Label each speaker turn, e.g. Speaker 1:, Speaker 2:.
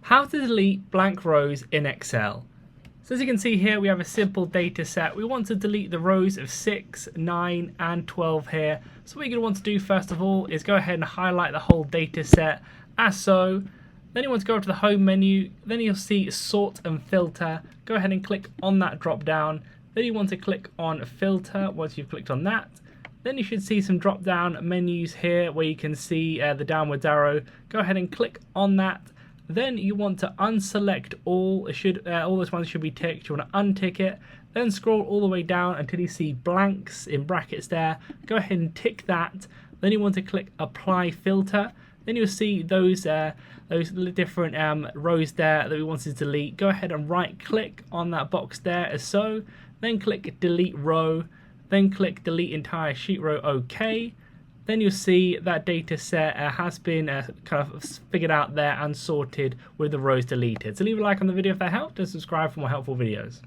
Speaker 1: how to delete blank rows in Excel. So as you can see here, we have a simple data set. We want to delete the rows of 6, 9 and 12 here. So what you're going to want to do first of all is go ahead and highlight the whole data set as so. Then you want to go to the home menu, then you'll see sort and filter. Go ahead and click on that drop down. Then you want to click on filter once you've clicked on that. Then you should see some drop down menus here where you can see the downwards arrow. Go ahead and click on that. Then you want to unselect all. All those ones should be ticked. You want to untick it. Then scroll all the way down until you see blanks in brackets there. Go ahead and tick that. Then you want to click apply filter. Then you'll see those different rows there that we want to delete. Go ahead and right click on that box there as so. Then click delete row. Then click delete entire sheet row, OK. Then you'll see that data set has been kind of figured out there and sorted with the rows deleted. So leave a like on the video if that helped and subscribe for more helpful videos.